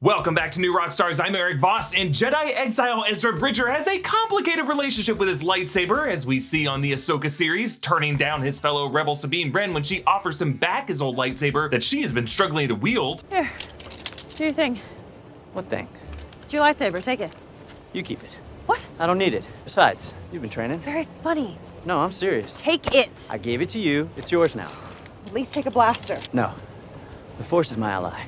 Welcome back to New Rockstars. I'm Erik Voss, and Jedi exile Ezra Bridger has a complicated relationship with his lightsaber, as we see on the Ahsoka series, turning down his fellow rebel Sabine Wren when she offers him back his old lightsaber that she has been struggling to wield. Here, do your thing. What thing? It's your lightsaber, take it. You keep it. What? I don't need it. Besides, you've been training. Very funny. No, I'm serious. Take it. I gave it to you. It's yours now. At least take a blaster. No. The Force is my ally.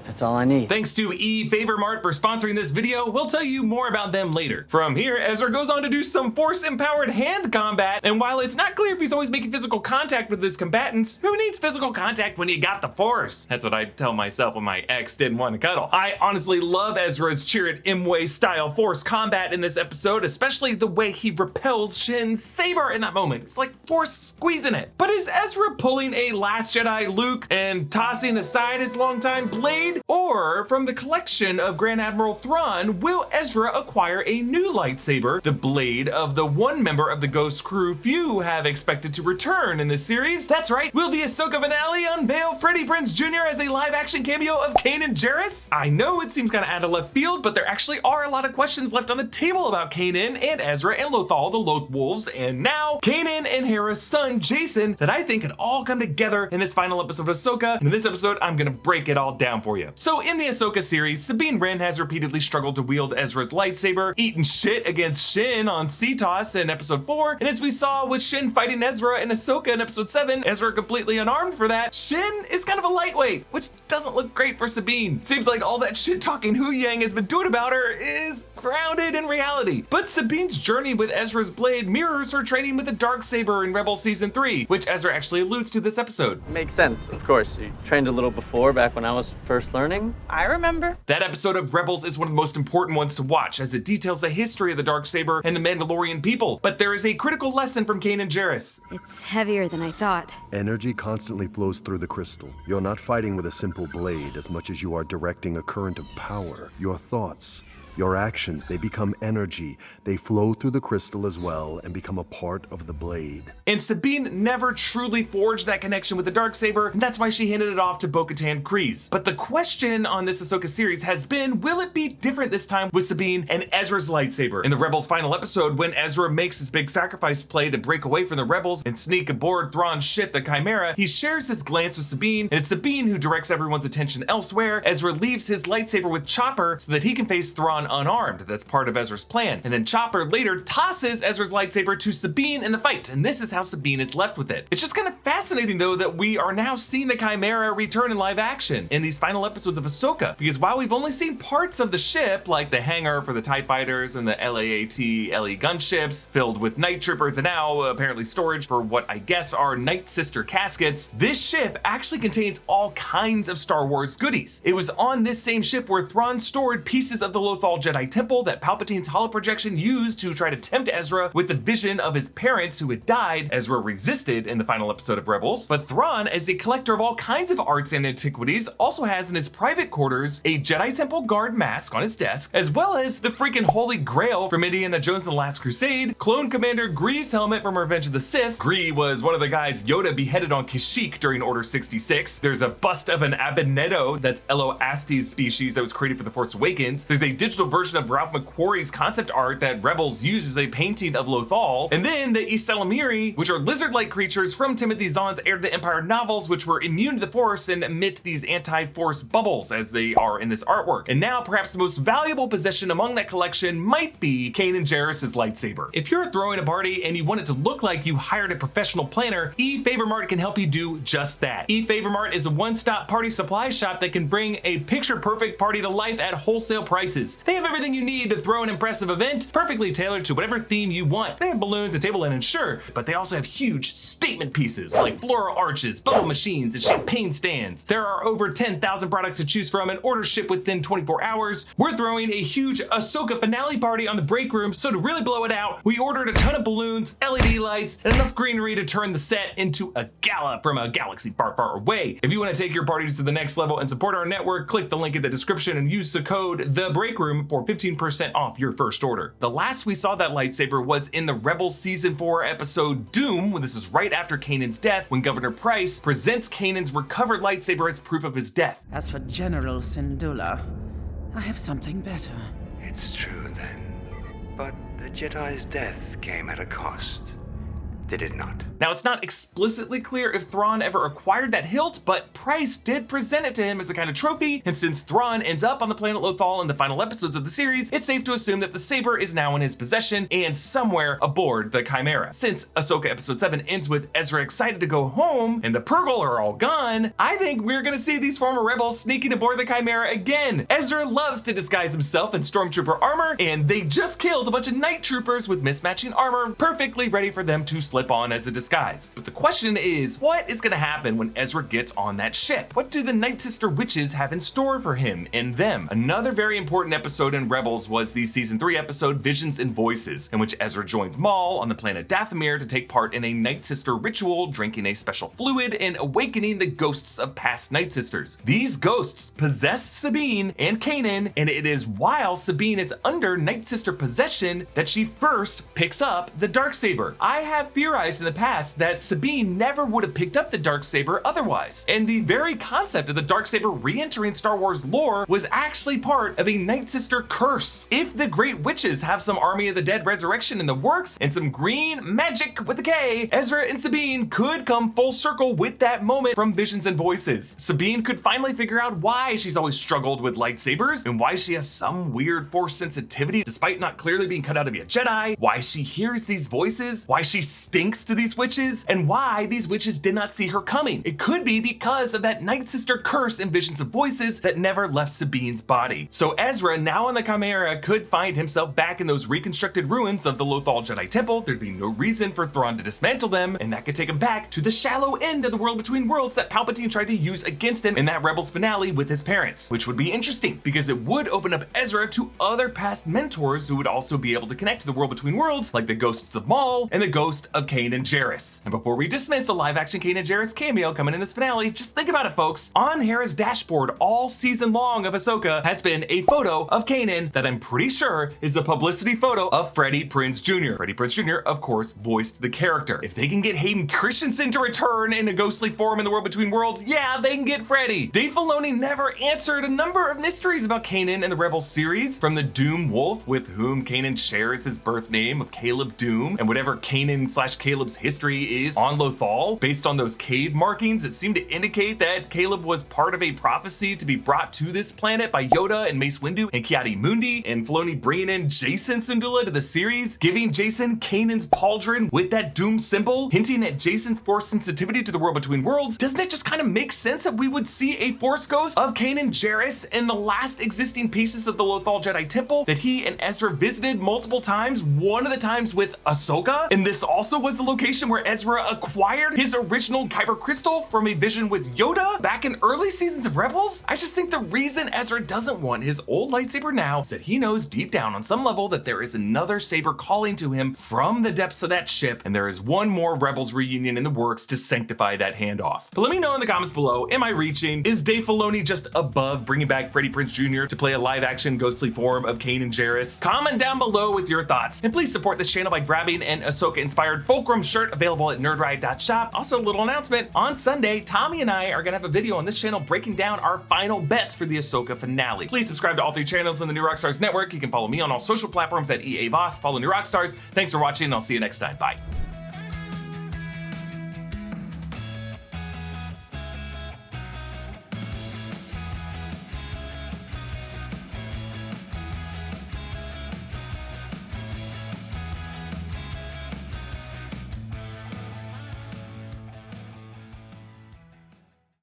That's all I need. Thanks to eFavorMart for sponsoring this video. We'll tell you more about them later. From here, Ezra goes on to do some Force-empowered hand combat, and while it's not clear if he's always making physical contact with his combatants, who needs physical contact when you got the Force? That's what I tell myself when my ex didn't want to cuddle. I honestly love Ezra's Chirrut Imwe style Force combat in this episode, especially the way he repels Shin's saber in that moment. It's like Force squeezing it. But is Ezra pulling a Last Jedi Luke and tossing aside his longtime blade? Or from the collection of Grand Admiral Thrawn, will Ezra acquire a new lightsaber, the blade of the one member of the Ghost crew few have expected to return in this series? That's right, will the Ahsoka finale unveil Freddie Prinze Jr. as a live-action cameo of Kanan Jarrus? I know it seems kind of out of left field, but there actually are a lot of questions left on the table about Kanan and Ezra and Lothal the Loth Wolves, and now Kanan and Hera's son Jacen that I think could all come together in this final episode of Ahsoka, and in this episode I'm gonna break it all down for you. So in the Ahsoka series, Sabine Wren has repeatedly struggled to wield Ezra's lightsaber, eating shit against Shin on CTOS in episode 4, and as we saw with Shin fighting Ezra in Ahsoka in episode 7, Ezra completely unarmed for that. Shin is kind of a lightweight, which doesn't look great for Sabine. Seems like all that shit talking Hu Yang has been doing about her is grounded in reality. But Sabine's journey with Ezra's blade mirrors her training with the Darksaber in Rebels Season 3, which Ezra actually alludes to this episode. Makes sense, of course. You trained a little before, back when I was first learning. I remember. That episode of Rebels is one of the most important ones to watch, as it details the history of the Darksaber and the Mandalorian people. But there is a critical lesson from Kanan Jarrus. It's heavier than I thought. Energy constantly flows through the crystal. You're not fighting with a simple blade as much as you are directing a current of power. Your thoughts, your actions, they become energy. They flow through the crystal as well and become a part of the blade. And Sabine never truly forged that connection with the Darksaber, and that's why she handed it off to Bo-Katan Kryze. But the question on this Ahsoka series has been, will it be different this time with Sabine and Ezra's lightsaber? In the Rebels final episode, when Ezra makes his big sacrifice play to break away from the Rebels and sneak aboard Thrawn's ship, the Chimaera, he shares his glance with Sabine, and it's Sabine who directs everyone's attention elsewhere. Ezra leaves his lightsaber with Chopper so that he can face Thrawn unarmed. That's part of Ezra's plan. And then Chopper later tosses Ezra's lightsaber to Sabine in the fight, and this is how Sabine is left with it. It's just kind of fascinating though that we are now seeing the Chimaera return in live action in these final episodes of Ahsoka, because while we've only seen parts of the ship, like the hangar for the TIE fighters and the LAAT LE gunships filled with night troopers and now apparently storage for what I guess are Nightsister caskets, this ship actually contains all kinds of Star Wars goodies. It was on this same ship where Thrawn stored pieces of the Lothal Jedi Temple that Palpatine's holoprojection used to try to tempt Ezra with the vision of his parents who had died. Ezra resisted in the final episode of Rebels, but Thrawn, as a collector of all kinds of arts and antiquities, also has in his private quarters a Jedi Temple guard mask on his desk, as well as the freaking Holy Grail from Indiana Jones and the Last Crusade, Clone Commander Gree's helmet from Revenge of the Sith. Gree was one of the guys Yoda beheaded on Kashyyyk during Order 66. There's a bust of an Abednedo, that's Elo Astes species that was created for The Force Awakens. There's a digital version of Ralph McQuarrie's concept art that Rebels used as a painting of Lothal, and then the Ysalamiri, which are lizard-like creatures from Timothy Zahn's Heir to the Empire novels, which were immune to the Force and emit these anti-Force bubbles as they are in this artwork. And now perhaps the most valuable possession among that collection might be Kanan Jarrus' lightsaber. If you're throwing a party and you want it to look like you hired a professional planner, eFavorMart can help you do just that. eFavorMart is a one-stop party supply shop that can bring a picture-perfect party to life at wholesale prices. They have everything you need to throw an impressive event, perfectly tailored to whatever theme you want. They have balloons and table linen, sure, but they also have huge statement pieces like floral arches, bubble machines, and champagne stands. There are over 10,000 products to choose from and orders ship within 24 hours. We're throwing a huge Ahsoka finale party on the break room, so to really blow it out, we ordered a ton of balloons, LED lights, and enough greenery to turn the set into a gala from a galaxy far, far away. If you want to take your parties to the next level and support our network, click the link in the description and use the code THEBREAKROOM for 15% off your first order. The last we saw that lightsaber was in the Rebels Season 4 episode Doom, when this is right after Kanan's death, when Governor Price presents Kanan's recovered lightsaber as proof of his death. As for General Syndulla, I have something better. It's true then. But the Jedi's death came at a cost, did it not? Now, it's not explicitly clear if Thrawn ever acquired that hilt, but Price did present it to him as a kind of trophy, and since Thrawn ends up on the planet Lothal in the final episodes of the series, it's safe to assume that the saber is now in his possession and somewhere aboard the Chimaera. Since Ahsoka Episode 7 ends with Ezra excited to go home and the Purrgil are all gone, I think we're gonna see these former rebels sneaking aboard the Chimaera again. Ezra loves to disguise himself in stormtrooper armor, and they just killed a bunch of night troopers with mismatching armor, perfectly ready for them to slip on as a disguise. But the question is, what is gonna happen when Ezra gets on that ship? What do the Nightsister witches have in store for him and them? Another very important episode in Rebels was the season 3 episode Visions and Voices, in which Ezra joins Maul on the planet Dathomir to take part in a Nightsister ritual, drinking a special fluid and awakening the ghosts of past Nightsisters. These ghosts possess Sabine and Kanan, and it is while Sabine is under Nightsister possession that she first picks up the Darksaber. I have theorized in the past that Sabine never would have picked up the Darksaber otherwise, and the very concept of the Darksaber re-entering Star Wars lore was actually part of a Nightsister curse. If the Great Witches have some Army of the Dead resurrection in the works and some green magic with a K, Ezra and Sabine could come full circle with that moment from Visions and Voices. Sabine could finally figure out why she's always struggled with lightsabers and why she has some weird force sensitivity despite not clearly being cut out to be a Jedi, why she hears these voices, why she stinks to these witches, and why these witches did not see her coming. It could be because of that Nightsister curse in Visions of Voices that never left Sabine's body. So Ezra, now on the Chimaera, could find himself back in those reconstructed ruins of the Lothal Jedi Temple. There'd be no reason for Thrawn to dismantle them, and that could take him back to the shallow end of the world between worlds that Palpatine tried to use against him in that Rebels finale with his parents, which would be interesting because it would open up Ezra to other past mentors who would also be able to connect to the world between worlds, like the ghosts of Maul and the ghost of KANAN JARRUS. And before we dismiss the live-action KANAN JARRUS cameo coming in this finale, just think about it, folks. On Hera's dashboard all season long of Ahsoka has been a photo of Kanan that I'm pretty sure is a publicity photo of Freddie Prinze Jr. Freddie Prinze Jr., of course, voiced the character. If they can get Hayden Christensen to return in a ghostly form in the world between worlds, yeah, they can get Freddie. Dave Filoni never answered a number of mysteries about Kanan in the Rebels series, from the Doom Wolf, with whom Kanan shares his birth name of Caleb Doom, and whatever Kanan/Caleb's history is on Lothal. Based on those cave markings, it seemed to indicate that Caleb was part of a prophecy to be brought to this planet by Yoda and Mace Windu and Ki-Adi-Mundi, and Filoni bringing in Jason Syndulla to the series, giving Jason Kanan's pauldron with that Doom symbol, hinting at Jason's force sensitivity to the world between worlds. Doesn't it just kind of make sense that we would see a force ghost of KANAN JARRUS in the last existing pieces of the Lothal Jedi Temple that he and Ezra visited multiple times, one of the times with Ahsoka? And this also was the location where Ezra acquired his original Kyber crystal from a vision with Yoda back in early seasons of Rebels. I just think the reason Ezra doesn't want his old lightsaber now is that he knows deep down on some level that there is another saber calling to him from the depths of that ship, and there is one more Rebels reunion in the works to sanctify that handoff. But let me know in the comments below, am I reaching? Is Dave Filoni just above bringing back Freddie Prinze Jr. to play a live-action ghostly form of KANAN JARRUS? Comment down below with your thoughts, and please support this channel by grabbing an Ahsoka-inspired Fulcrum shirt available at nerdriot.shop. Also, a little announcement, on Sunday, Tommy and I are gonna have a video on this channel breaking down our final bets for the Ahsoka finale. Please subscribe to all 3 channels on the New Rockstars network. You can follow me on all social platforms at EA Voss. Follow New Rockstars. Thanks for watching, and I'll see you next time. Bye.